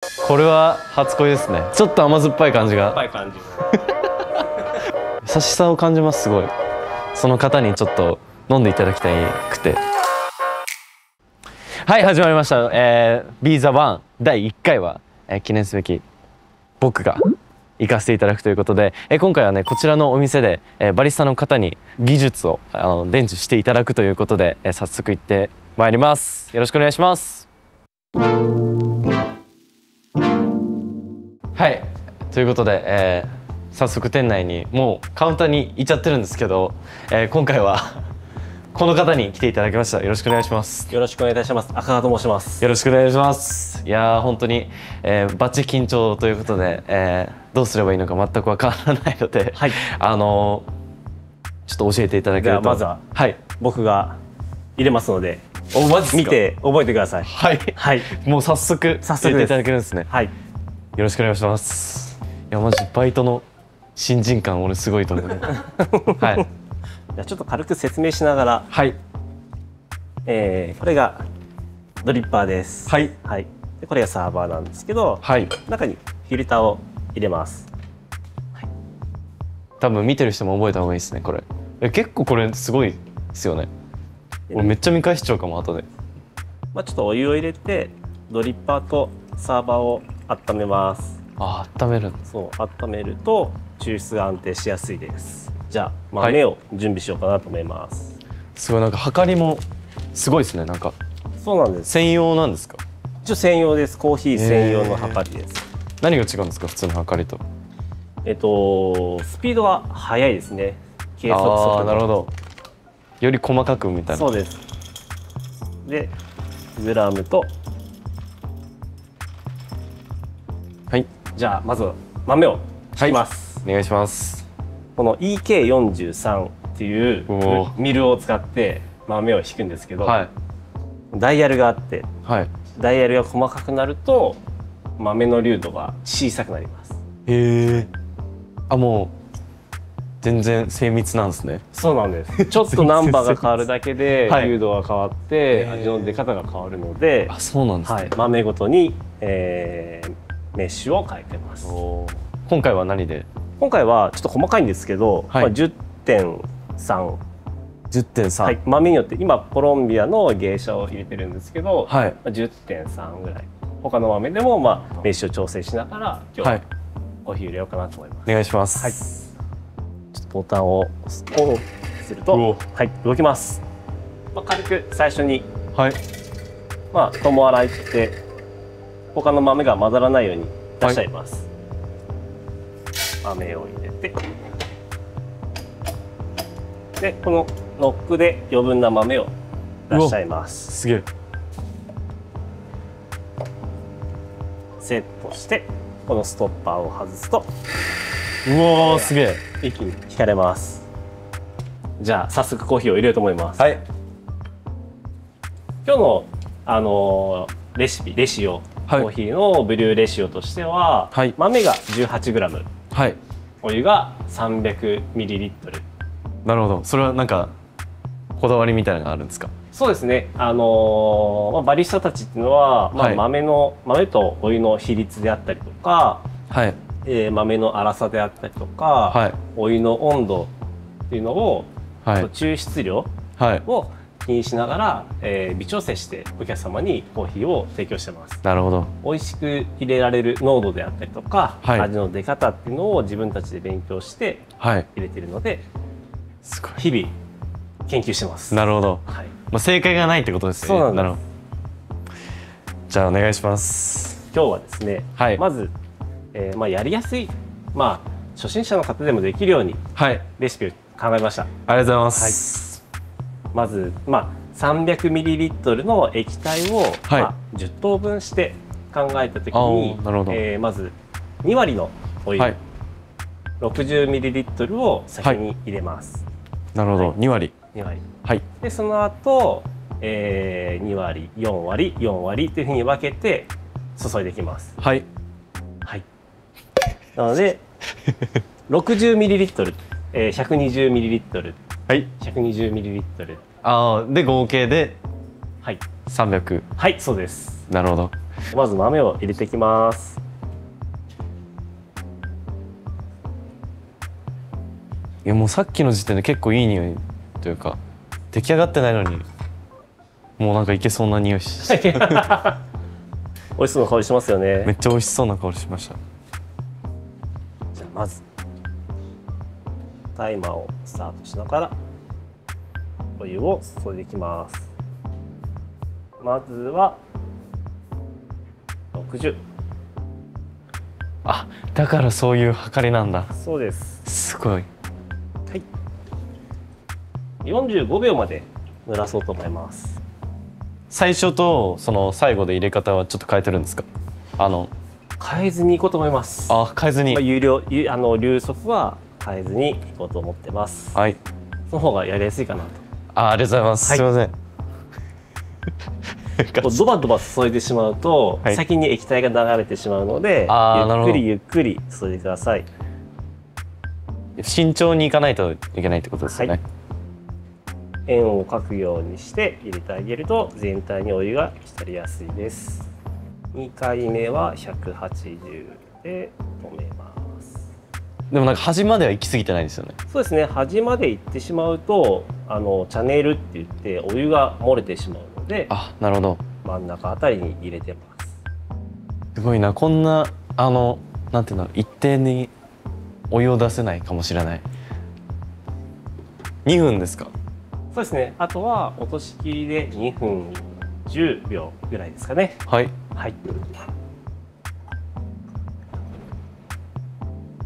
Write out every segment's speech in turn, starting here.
これは初恋ですね。ちょっと甘酸っぱい感じが。甘い感じ。優しさを感じます。すごい。その方にちょっと飲んでいただきたくて。はい、始まりました。Be the One 第1回は、記念すべき僕が行かせていただくということで、今回はねこちらのお店で、バリスタの方に技術を伝授していただくということで、早速行ってまいります。よろしくお願いします。はい、ということで、早速店内にもうカウンターに行っちゃってるんですけど、今回はこの方に来ていただきました。よろしくお願いします。よろしくお願いいたします。赤川と申します。よろしくお願いします。いやー本当に、バッチ緊張ということで、どうすればいいのか全くわからないので、はい、ちょっと教えていただけると。まずは、はい、僕が入れますので、マジっすか？見て覚えてください。はい、はい、もう早速入れていただけるんですね。はい、よろしくお願いします。いやマジバイトの新人感俺すごいと思う。はい。じゃあちょっと軽く説明しながら、はい。これがドリッパーです。はい。はい。でこれがサーバーなんですけど、はい。中にフィルターを入れます。はい、多分見てる人も覚えた方がいいですねこれ。結構これすごいですよね。俺めっちゃ見返しちゃうかも後で。まあちょっとお湯を入れてドリッパーとサーバーを温めます。あ、温める。そう、温めると抽出が安定しやすいです。じゃあ豆を準備しようかなと思います。はい、すごいなんか量りもすごいですね。なんかそうなんです。専用なんですか？一応専用です。コーヒー専用の量りです。何が違うんですか普通の量りと？スピードが速いですね。計測速度。ああ、なるほど。より細かくみたいな。そうです。でグラムと、はい。じゃあまず豆を引きます。はい、お願いします。この EK43 っていうミルを使って豆を引くんですけど、はい、ダイヤルがあって、はい、ダイヤルが細かくなると豆の粒度が小さくなります。へえ。あ、もう全然精密なんですね。そうなんです。ちょっとナンバーが変わるだけで粒度が変わって味の出方が変わるので、あ、そうなんですね。はい、豆ごとに、メッシュを変えてます。今回は何で？今回はちょっと細かいんですけど、はい、10.3。10.3、はい、豆によって今コロンビアの芸者を入れてるんですけど、はい、10.3 ぐらい。他の豆でもメッシュを調整しながら今日はコーヒー入れようかなと思います。お願いします。はい、ちょっとボタンをオンすると、はい、動きます。軽く最初に、はい、共洗いって他の豆が混ざらないように出しちゃいます。はい、豆を入れて、でこのノックで余分な豆を出しちゃいます。すげえ。セットしてこのストッパーを外すと、うわー、すげえ、一気に引かれます。じゃあ早速コーヒーを入れようと思います。はい、今日のレシオ、はい、コーヒーのブリューレシオとしては、はい、豆が 18g、はい、お湯が 300ml。なるほど。それはなんかこだわりみたいなのがあるんですか？そうですね。バリスタたちっていうのは、はい、豆とお湯の比率であったりとか、はい、豆の粗さであったりとか、はい、お湯の温度っていうのを、はい、抽出量を気にしながら、微調整してお客様にコーヒーを提供してます。なるほど。美味しく入れられる濃度であったりとか、はい、味の出方っていうのを自分たちで勉強して入れてるので、すごい日々研究してます。なるほど。はい、正解がないってことですね。そうなんです。じゃあお願いします。今日はですね、はい、まず、やりやすい、初心者の方でもできるように、はい、レシピを考えました。ありがとうございます。はい、まず、300ml の液体を、はい、10等分して考えたときに、まず2割のお湯、はい、60ml を先に入れます。はい、なるほど、はい、2割。はい、でその後、2割4割4割というふうに分けて注いでいきます。はい、はい、なので 60ml、120ml、はい、120ml、ああ、で合計で、はい、300。はい、そうです。なるほど。まず豆を入れていきます。いやもうさっきの時点で結構いい匂いというか、出来上がってないのにもうなんかいけそうな匂いし美味しそうな香りしますよね。めっちゃ美味しそうな香りしました。じゃあまずタイマーをスタートしながらお湯を注いでいきます。まずは60。あ、だからそういう量りなんだ。そうです。すごい。はい。45秒まで蒸らそうと思います。最初とその最後で入れ方はちょっと変えてるんですか？変えずにいこうと思います。あ、変えずに。流速は変えずにいこうと思ってます。はい。その方がやりやすいかなと。ありがとうございます。はい、すみません。ドバドバ注いでしまうと、はい、先に液体が流れてしまうので、ゆっくり注いでください。慎重にいかないといけないってことですよね。はい、円を描くようにして入れてあげると全体にお湯が浸りやすいです。2回目は180で止めます。でもなんか端までは行き過ぎてないですよね。そうですね。端まで行ってしまうとチャネルって言ってお湯が漏れてしまうので、あ、なるほど。真ん中あたりに入れてます。すごいな、こんななんていうの、一定にお湯を出せないかもしれない。2分ですか？そうですね。あとは落としきりで2分10秒ぐらいですかね。はい。はい。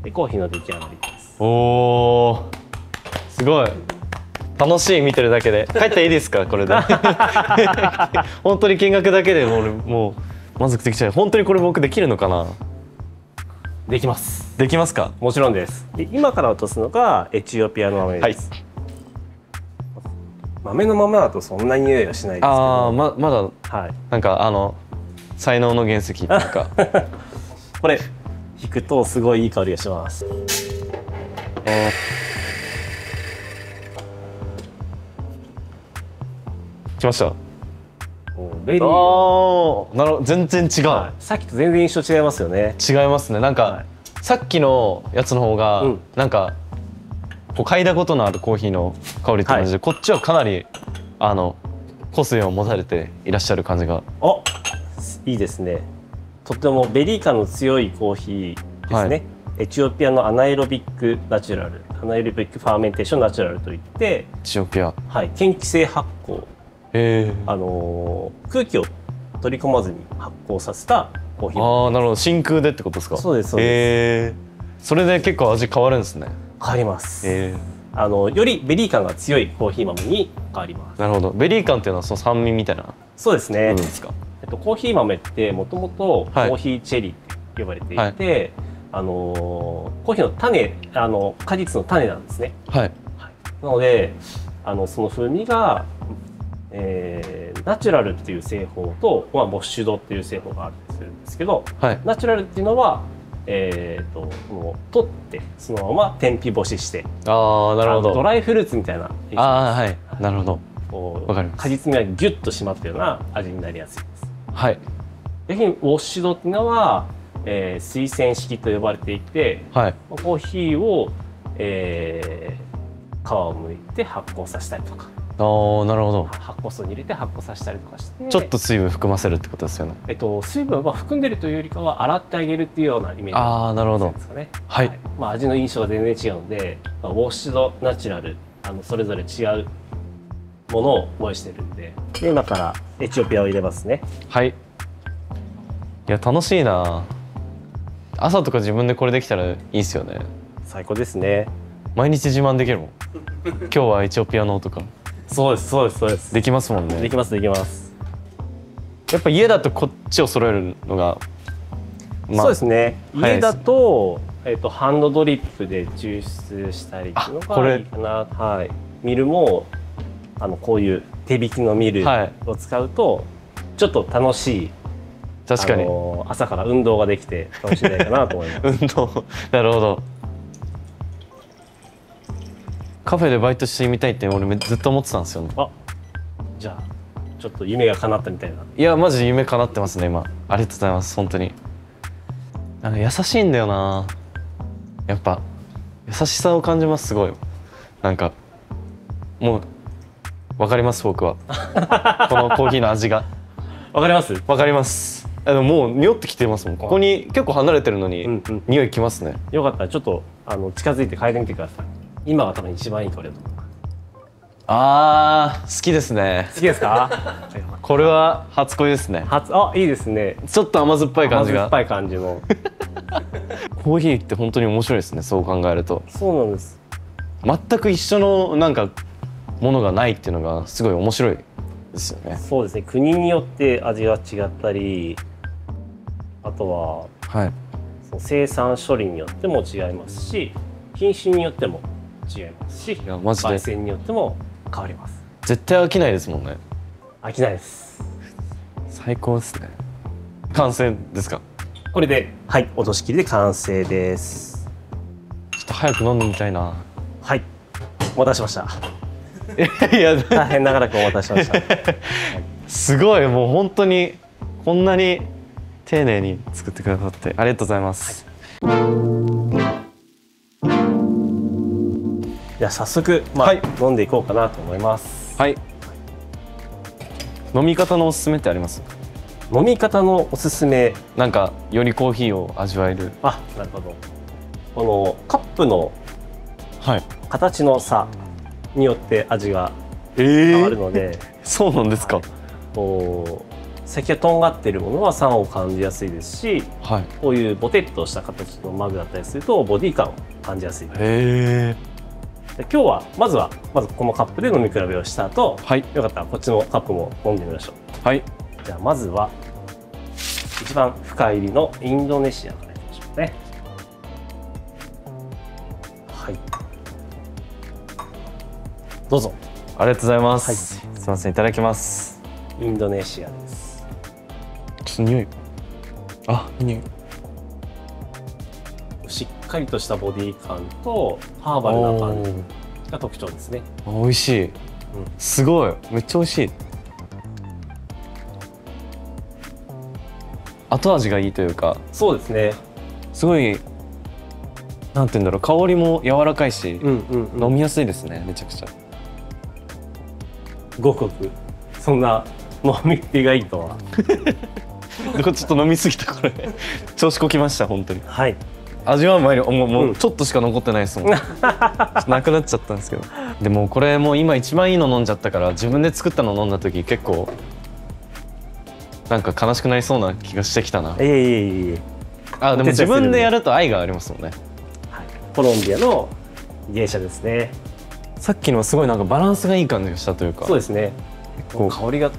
でコーヒーの出来上がりです。おお、すごい。楽しい、見てるだけで。帰っていいですかこれで。本当に見学だけでもう満足できちゃう。本当にこれ僕できるのかな？できます。できますか？もちろんです。で今から落とすのがエチオピアの豆です。はい、豆のままだとそんな匂いはしないですけど。ああ、まだ、はい、なんか才能の原石っていうか。これ引くとすごいいい香りがします。来ました。ベリー。なるほど、全然違う、はい、さっきと全然印象違いますよね。違いますね。なんか、はい、さっきのやつの方が、なんかこう嗅いだことのあるコーヒーの香りって感じで、はい、こっちはかなり個性を持たれていらっしゃる感じが。いいですね。とてもベリー感の強いコーヒーですね。はい、エチオピアのアナエロビックナチュラル、アナエロビックファーメンテーションナチュラルといって、エチオピア、はい、嫌気性発酵、空気を取り込まずに発酵させたコーヒー。なるほど、真空でってことですか？そうです、そうです。それで結構味変わるんですね。変わります。よりベリー感が強いコーヒー豆に変わります。なるほど。ベリー感っていうのはその酸味みたいな。そうですね。ですか。コーヒー豆ってもともとコーヒーチェリーって呼ばれていて、はい、コーヒーの種、果実の種なんですね。はい。なのでその風味が、ナチュラルっていう製法と、ウォッシュドっていう製法があるんですけど、はい、ナチュラルっていうのは取ってそのまま天日干しして、なるほど、ドライフルーツみたいな。はい、なるほど。わかります。果実味がギュッと締まったような味になりやすいです。はい。逆にウォッシュドっていうのは、水洗式と呼ばれていて、はい、コーヒーを、皮を剥いて発酵させたりとか。なるほど。発酵槽に入れて発酵させたりとかして、ちょっと水分含ませるってことですよね。水分は含んでるというよりかは洗ってあげるっていうようなイメージなるほどですかね。はい。味の印象が全然違うので、ウォッシュド、ナチュラル、それぞれ違うものをご用意してるんで、今からエチオピアを入れますね。はい。いや楽しいな。朝とか自分でこれできたらいいですよね。最高ですね。毎日自慢できるもん。今日はエチオピアのとか。そうです、そうです、そうです。できますもんね。できます、できます。やっぱ家だとこっちを揃えるのが、そうですね。家だとハンドドリップで抽出したりっていうのがいいかな。はい。ミルもこういう手引きのミルを使うとちょっと楽しい。確かに。朝から運動ができて楽しいんじゃないかなと思います。運動。なるほど。カフェでバイトしてみたいって俺ずっと思ってたんですよね。じゃあちょっと夢が叶ったみたいな。いやマジ夢叶ってますね今。ありがとうございます本当に。なんか優しいんだよな。やっぱ優しさを感じます。すごいなんかもう分かります僕はこのコーヒーの味が。わかります？分かります。もう匂ってきてますもん。ここに結構離れてるのに、匂いきますね。よかったらちょっと近づいて嗅いでみてください。今が多分一番いい香りだと思う。あー好きですね。好きですか？これは初恋ですね。いいですね。ちょっと甘酸っぱい感じが。甘酸っぱい感じのコーヒーって本当に面白いですね。そう考えると。そうなんです。全く一緒のなんかものがないっていうのがすごい面白いですよね。そうですね。国によって味が違ったり、あとは、はい、その生産処理によっても違いますし、品種によっても違いますし、焙煎によっても変わります。絶対飽きないですもんね。飽きないです。最高ですね。完成ですか？これで、はい、落としきりで完成です。ちょっと早く飲んでみたいな。はい、お待たせしました。いや大変長らくお待たせしました。はい、すごいもう本当にこんなに丁寧に作ってくださってありがとうございます。はい、じゃあ早速、はい、飲んでいこうかなと思います。はい。飲み方のおすすめってあります？飲み方のおすすめ、なんかよりコーヒーを味わえる。あ、なるほど。このカップの形の差によって味が変わるので、そうなんですか。はい、こう先がとんがっているものは酸を感じやすいですし、はい、こういうボテッとした形のマグだったりするとボディ感を感じやすいです。で今日はまずこのカップで飲み比べをした後、はい、よかったらこっちのカップも飲んでみましょう。はい。じゃあまずは一番深入りのインドネシアからいきましょうね。はい。どうぞ。ありがとうございます。はい、すみません、いただきます。インドネシアです。ちょっと匂い。あ、匂い。しっかりとしたボディ感とハーバルな感じが特徴ですね。美味しい。すごい、めっちゃ美味しい。後味がいいというか。そうですね。すごい。なんて言うんだろう、香りも柔らかいし、飲みやすいですね、めちゃくちゃ。ごくごくそんな飲みっぷがいいとは。ちょっと飲みすぎたこれ。調子こきました本当に。はい。味わう前にもうちょっとしか残ってないですもん。なくなっちゃったんですけど。でもこれもう今一番いいの飲んじゃったから、自分で作ったの飲んだ時結構なんか悲しくなりそうな気がしてきたな。あ、でも自分でやると愛がありますもんね。はい、コロンビアの芸者ですね。さっきのはすごいなんかバランスがいい感じがしたというか。そうですね。こう香りが、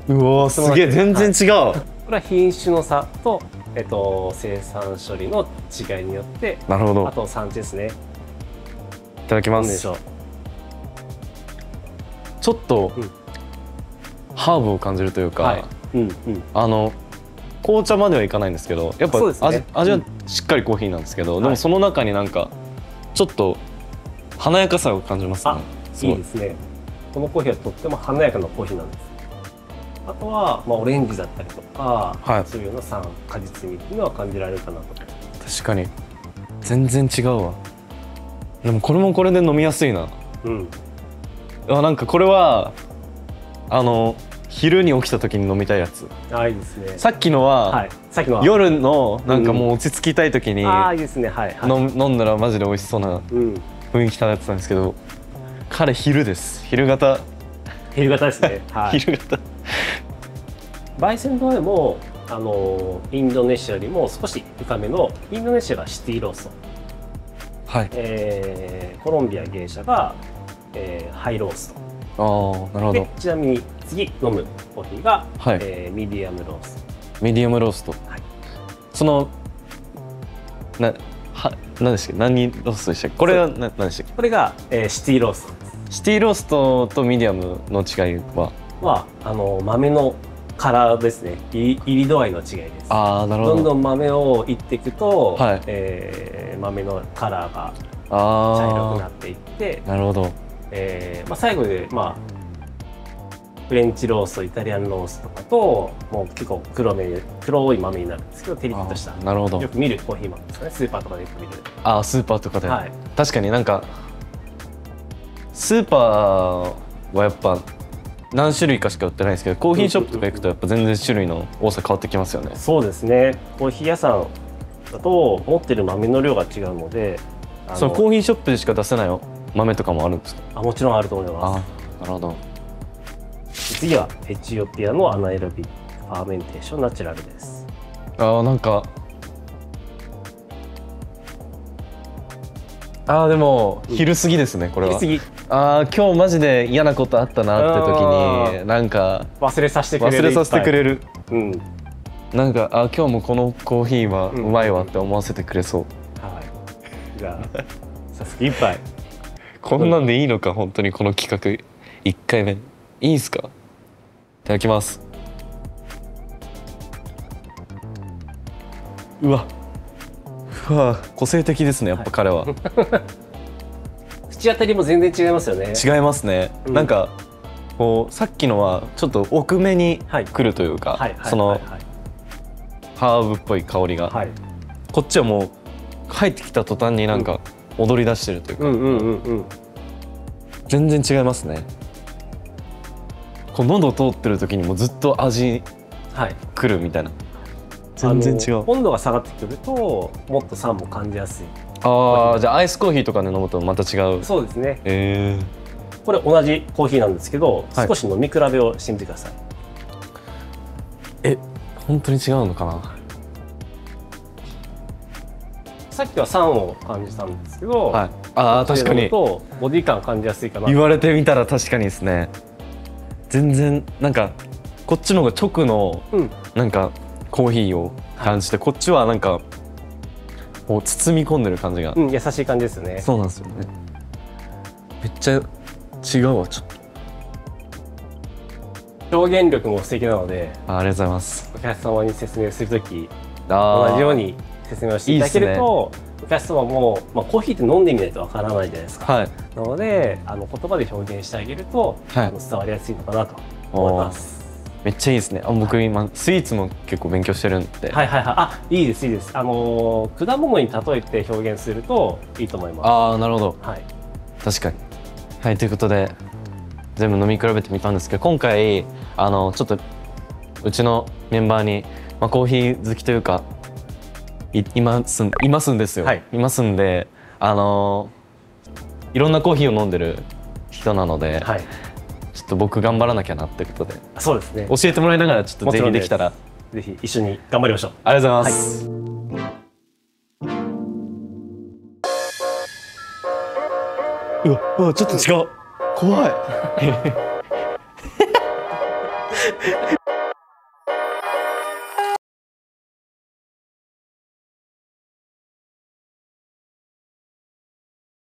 うわすげえ全然違う。はい、これは品種の差と、生産処理の違いによって。なるほど。あと産地ですね。いただきます。ちょっと、ハーブを感じるというか、はい、紅茶まではいかないんですけど、やっぱ味はしっかりコーヒーなんですけど、でもその中になんかちょっと華やかさを感じますね。いいですね。このコーヒーはとっても華やかなコーヒーなんです。あとは、オレンジだったりとか、そういうような酸、果実味っていうのは感じられるかなと。確かに全然違うわ。でもこれもこれで飲みやすいな。なんかこれは昼に起きた時に飲みたいやつ。いいですね。さっきのは夜のなんかもう落ち着きたい時にいいですね。飲んだらマジで美味しそうな雰囲気漂ってたんですけど、彼昼です。昼型ですね。昼型。焙煎の場合もインドネシアよりも少し深めの、インドネシアがシティロースト、はい、コロンビア芸者が、ハイロースト。なるほど。ちなみに次飲むコーヒーが、ミディアムロースト。ミディアムロースト。はい、その何でしたっけ？何ローストでしたっけ？これは何でしたっけ？これが、シティローストです。シティローストとミディアムの違いは豆のカラーですね。入り度合いの違いです。なるほど。どんどん豆をいっていくと、豆のカラーが茶色くなっていって、なるほど。最後でフレンチロースト、イタリアンローストとかともう結構黒い豆になるんですけど、テリッとした、なるほど、よく見るコーヒー豆ですね。スーパーとかでよく見る。スーパーとかで、はい、確かになんかスーパーはやっぱ何種類かしか売ってないですけど、コーヒーショップとか行くとやっぱ全然種類の多さ変わってきますよね。そうですね。コーヒー屋さんだと持ってる豆の量が違うので、そのコーヒーショップでしか出せない豆とかもあるんですか？もちろんあると思います。なるほど。次はエチオピアのアナエロビックファーメンテーションナチュラルです。なんかでも昼過ぎですね、これは。昼過ぎ。今日マジで嫌なことあったなって時になんか忘れさせてくれる。なんか今日もこのコーヒーはうまいわって思わせてくれそう。はい。じゃあ早速一杯。こんなんでいいのか、本当にこの企画1回目いいんすか？いただきます。うわ個性的ですね、やっぱ彼は。口当たりも全然違いますよね。違いますね。なんかこうさっきのはちょっと奥目に来るというか、そのハーブっぽい香りが、こっちはもう入ってきた途端になんか踊り出してるというか、全然違いますね。こう喉通ってる時にもずっと味くるみたいな。全然違う。温度が下がってくるともっと酸も感じやすい。じゃあアイスコーヒーとかで飲むとまた違う。そうですね。これ同じコーヒーなんですけど、少し飲み比べをしてみてください。本当に違うのかな。さっきは酸を感じたんですけど、確かにボディ感感じやすいかな。言われてみたら確かにですね。全然なんかこっちの方が直のなんかコーヒーを感じて、こっちはなんかもう包み込んでる感じが、優しい感じですよね。そうなんですよね。めっちゃ違うわ。ちょっと表現力も素敵なので、ありがとうございます。お客様に説明するとき同じように説明をしていただけると、お客様も、コーヒーって飲んでみないとわからないじゃないですか。なので言葉で表現してあげると、伝わりやすいのかなと思います。めっちゃいいですね。僕今スイーツも結構勉強してるんで。いいですいいです。果物に例えて表現するといいと思います。なるほど。確かに。ということで全部飲み比べてみたんですけど、今回ちょっとうちのメンバーに、コーヒー好きというかいますんですよ。いますんで、いろんなコーヒーを飲んでる人なので、ちょっと僕頑張らなきゃなってことで。そうですね。教えてもらいながらちょっとぜひできたらぜひ一緒に頑張りましょう。ありがとうございます。ちょっと違う。怖い。